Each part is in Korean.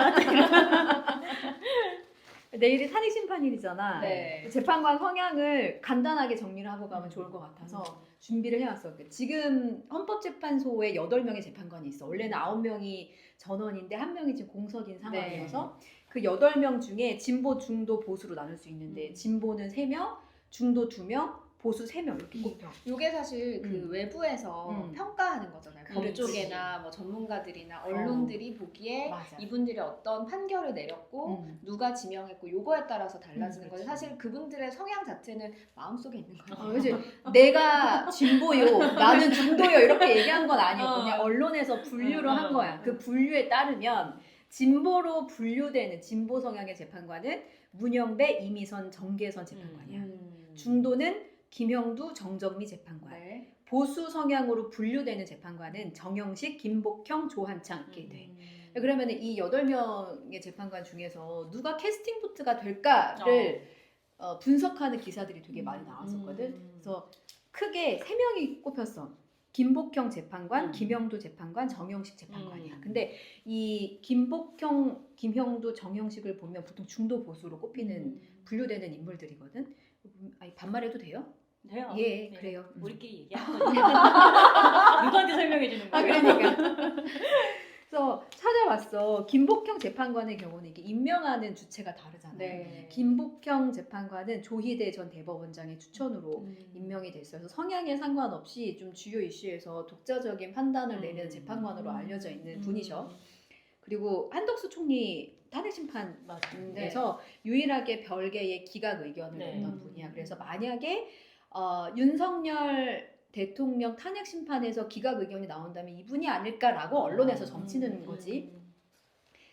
거야? 내일이 탄핵심판일이잖아. 네. 재판관 성향을 간단하게 정리를 하고 가면 좋을 것 같아서 준비를 해왔어. 지금 헌법재판소에 8명의 재판관이 있어. 원래는 9명이 전원인데 1명이 지금 공석인 상황이어서 그 8명 중에 진보, 중도, 보수로 나눌 수 있는데 진보는 3명, 중도 2명, 보수 3명 이렇게 꼽혀. 이게 사실 그 외부에서 평가하는 거잖아요. 법 쪽이나 뭐 전문가들이나 언론들이 보기에 맞아. 이분들이 어떤 판결을 내렸고 누가 지명했고 요거에 따라서 달라지는 거지. 사실 그분들의 성향 자체는 마음속에 있는 거예요. 그치? 내가 진보요, 나는 중도요 이렇게 얘기한 건 아니고 그냥 언론에서 분류를 한 거야. 그 분류에 따르면 진보로 분류되는 진보 성향의 재판관은 문영배, 이미선, 정계선 재판관이야. 중도는 김형두, 정정미 재판관. 네. 보수 성향으로 분류되는 재판관은 정영식, 김복형, 조한창 이렇게 돼. 그러면 이 8명의 재판관 중에서 누가 캐스팅 보트가 될까를 분석하는 기사들이 되게 많이 나왔었거든. 그래서 크게 3명이 꼽혔어. 김복형 재판관, 김형두 재판관, 정영식 재판관이야. 근데 이 김복형, 김형두, 정영식을 보면 보통 중도 보수로 꼽히는 분류되는 인물들이거든. 아니, 반말해도 돼요? 돼요. 예, 네. 그래요. 우리끼리 얘기하는 거니까. 누구한테 설명해 주는 거예요? 그러니까. 그래서 찾아봤어. 김복형 재판관의 경우는 이게 임명하는 주체가 다르잖아요. 네. 김복형 재판관은 조희대 전 대법원장의 추천으로 임명이 됐어요. 그래서 성향에 상관없이 좀 주요 이슈에서 독자적인 판단을 내리는 재판관으로 알려져 있는 분이셔. 그리고 한덕수 총리 탄핵심판에서 유일하게 별개의 기각 의견을 냈던 분이야. 그래서 만약에 윤석열 대통령 탄핵심판에서 기각 의견이 나온다면 이분이 아닐까라고 언론에서 점치는 거지.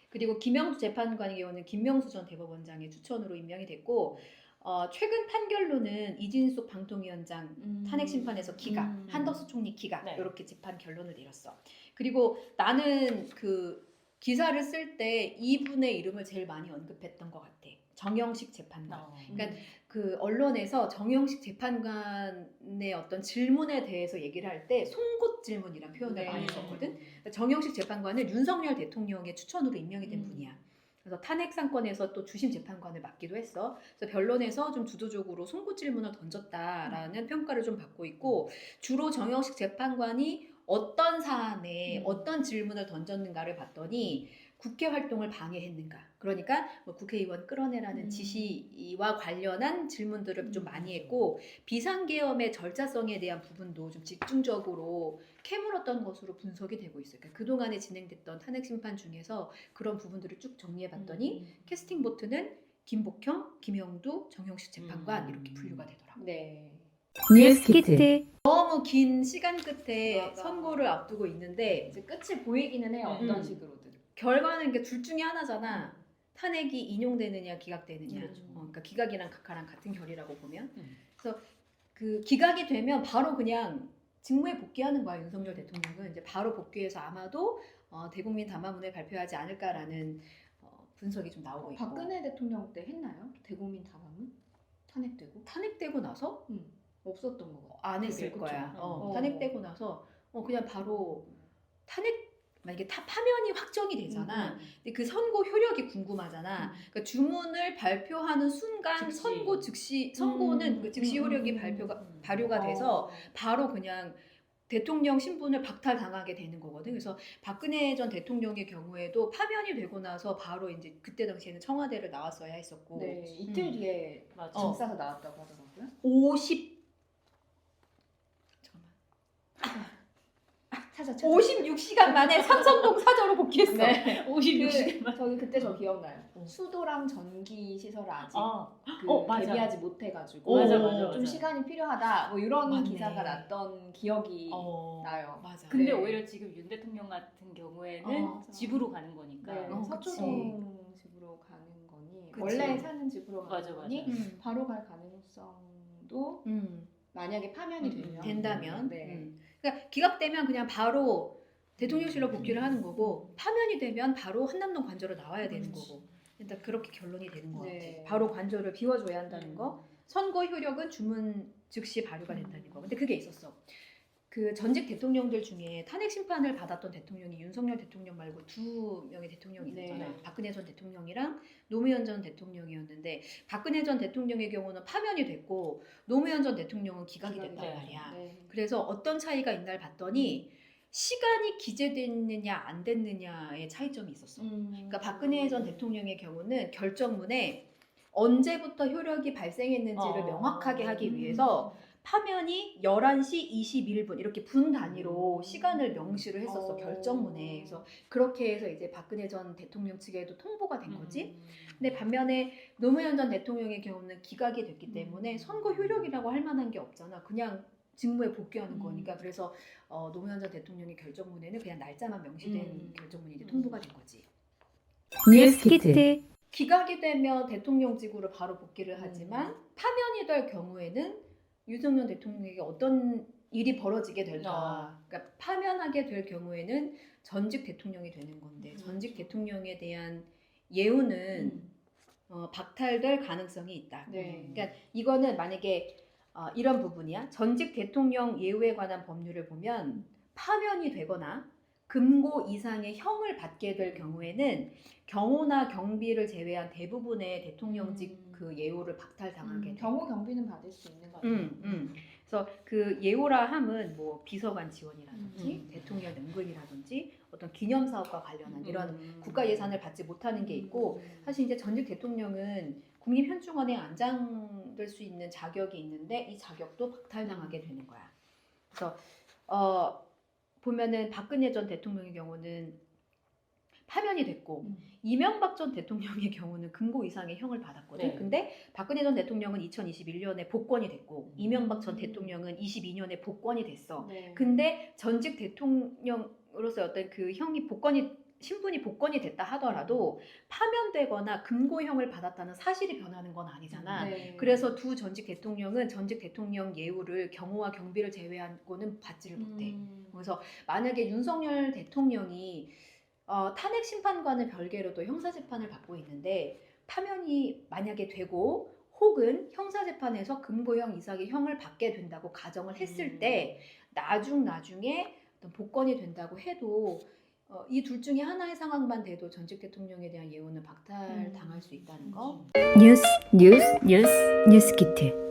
그리고 김영수 재판관의 경우는 김명수 전 대법원장의 추천으로 임명이 됐고 최근 판결로는 이진숙 방통위원장 탄핵심판에서 기각, 한덕수 총리 기각 이렇게 재판 결론을 내렸어. 그리고 나는 그 기사를 쓸 때 이분의 이름을 제일 많이 언급했던 것 같아. 정영식 재판관. 그러니까 그 언론에서 정영식 재판관의 어떤 질문에 대해서 얘기를 할 때 송곳 질문이란 표현을 많이 썼거든. 정영식 재판관은 윤석열 대통령의 추천으로 임명이 된 분이야. 그래서 탄핵 사건에서 또 주심 재판관을 맡기도 했어. 그래서 변론에서 좀 주도적으로 송곳 질문을 던졌다라는 평가를 좀 받고 있고 주로 정영식 재판관이 어떤 사안에 어떤 질문을 던졌는가를 봤더니 국회 활동을 방해했는가. 그러니까 뭐 국회의원 끌어내라는 지시와 관련한 질문들을 좀 많이 했고 비상계엄의 절차성에 대한 부분도 좀 집중적으로 캐물었던 것으로 분석이 되고 있어요. 그러니까 그동안에 진행됐던 탄핵심판 중에서 그런 부분들을 쭉 정리해봤더니 캐스팅 보트는 김복형, 김형두, 정영식 재판관 이렇게 분류가 되더라고요. 네. 뉴스키트. 너무 긴 시간 끝에 맞아. 선고를 앞두고 있는데 이제 끝이 보이기는 해요. 어떤 식으로든. 결과는 이게 둘 중에 하나잖아. 탄핵이 인용되느냐 기각되느냐. 그러니까 기각이랑 각하랑 같은 결이라고 보면. 그래서 그 기각이 되면 바로 그냥 직무에 복귀하는 거야. 윤석열 대통령은 이제 바로 복귀해서 아마도 대국민 담화문을 발표하지 않을까라는 분석이 좀 나오고 있고. 박근혜 대통령 때 했나요? 대국민 담화문? 탄핵되고 나서 없었던 거 같아요. 안 했을 그게, 거야. 그쵸? 탄핵되고 나서 그냥 바로 탄핵 만약에 파면이 확정이 되잖아. 근데 그 선고 효력이 궁금하잖아. 그러니까 주문을 발표하는 순간 즉시. 선고 즉시 선고는 그 즉시 효력이 발효가 돼서 바로 그냥 대통령 신분을 박탈당하게 되는 거거든. 그래서 박근혜 전 대통령의 경우에도 파면이 되고 나서 바로 이제 그때 당시에는 청와대를 나왔어야 했었고. 네, 이틀 뒤에 짐 싸서 나왔다고 하더라고요. 56시간 만에 삼성동 사저로 복귀했어. 네. 56시간. 저기 그때 저 기억나요. 수도랑 전기 시설을 아직 맞아. 개비하지 못해가지고 맞아. 좀 시간이 필요하다. 뭐 이런 맞네. 기사가 났던 기억이 나요. 맞아. 근데 네. 오히려 지금 윤 대통령 같은 경우에는 집으로 가는 거니까. 네, 그치. 서초동 집으로 가는 거니 그치. 원래 사는 집으로 가는 맞아. 거니 바로 갈 가능성도 만약에 파면이 된다면. 네. 그러니까 기각되면 그냥 바로 대통령실로 복귀를 하는 거고 파면이 되면 바로 한남동 관저로 나와야 되는 거고 일단 그렇게 결론이 되는 거 네. 같아. 바로 관저를 비워줘야 한다는 거. 선고 효력은 주문 즉시 발효가 된다는 거. 근데 그게 있었어. 그 전직 대통령들 중에 탄핵 심판을 받았던 대통령이 윤석열 대통령 말고 2명의 대통령이 있었잖아요. 네. 박근혜 전 대통령이랑 노무현 전 대통령이었는데 박근혜 전 대통령의 경우는 파면이 됐고 노무현 전 대통령은 기각이 됐단 네. 말이야. 네. 그래서 어떤 차이가 있나 봤더니 시간이 기재됐느냐 안 됐느냐의 차이점이 있었어. 그러니까 박근혜 전 대통령의 경우는 결정문에 언제부터 효력이 발생했는지를 명확하게 하기 위해서 파면이 11시 21분 이렇게 분 단위로 시간을 명시를 했었어. 결정문에. 그래서 그렇게 해서 이제 박근혜 전 대통령 측에도 통보가 된 거지. 근데 반면에 노무현 전 대통령의 경우는 기각이 됐기 때문에 선거 효력이라고 할 만한 게 없잖아. 그냥 직무에 복귀하는 거니까. 그래서 노무현 전 대통령의 결정문에는 그냥 날짜만 명시된 결정문이 이제 통보가 된 거지. 뉴스키트. 기각이 되면 대통령직으로 바로 복귀를 하지만 파면이 될 경우에는 윤석열 대통령에게 어떤 일이 벌어지게 될까. 그러니까 파면하게 될 경우에는 전직 대통령이 되는 건데 전직 대통령에 대한 예우는 박탈될 가능성이 있다. 네. 그러니까 이거는 만약에 이런 부분이야. 전직 대통령 예우에 관한 법률을 보면 파면이 되거나 금고 이상의 형을 받게 될 경우에는 경호나 경비를 제외한 대부분의 대통령직 그 예우를 박탈당하게 돼. 경호 경비는 받을 수 있는 거 같아요. 그래서 그 예우라 함은 뭐 비서관 지원이라든지 대통령 연금이라든지 어떤 기념 사업과 관련한 이런 국가 예산을 받지 못하는 게 있고 사실 이제 전직 대통령은 국립현충원에 안장될 수 있는 자격이 있는데 이 자격도 박탈당하게 되는 거야. 그래서 보면은 박근혜 전 대통령의 경우는 파면이 됐고 이명박 전 대통령의 경우는 금고 이상의 형을 받았거든. 네. 근데 박근혜 전 대통령은 2021년에 복권이 됐고 이명박 전 대통령은 22년에 복권이 됐어. 네. 근데 전직 대통령으로서 어떤 그 형이 신분이 복권이 됐다 하더라도 파면되거나 금고형을 받았다는 사실이 변하는 건 아니잖아. 네. 그래서 두 전직 대통령은 전직 대통령 예우를 경호와 경비를 제외하고는 받지를 못해. 그래서 만약에 윤석열 대통령이 탄핵 심판과는 별개로도 형사재판을 받고 있는데 파면이 만약에 되고 혹은 형사재판에서 금고형 이상의 형을 받게 된다고 가정을 했을 때 나중에 어떤 복권이 된다고 해도 이 둘 중에 하나의 상황만 돼도 전직 대통령에 대한 예우는 박탈당할 수 있다는 거. 뉴스키트.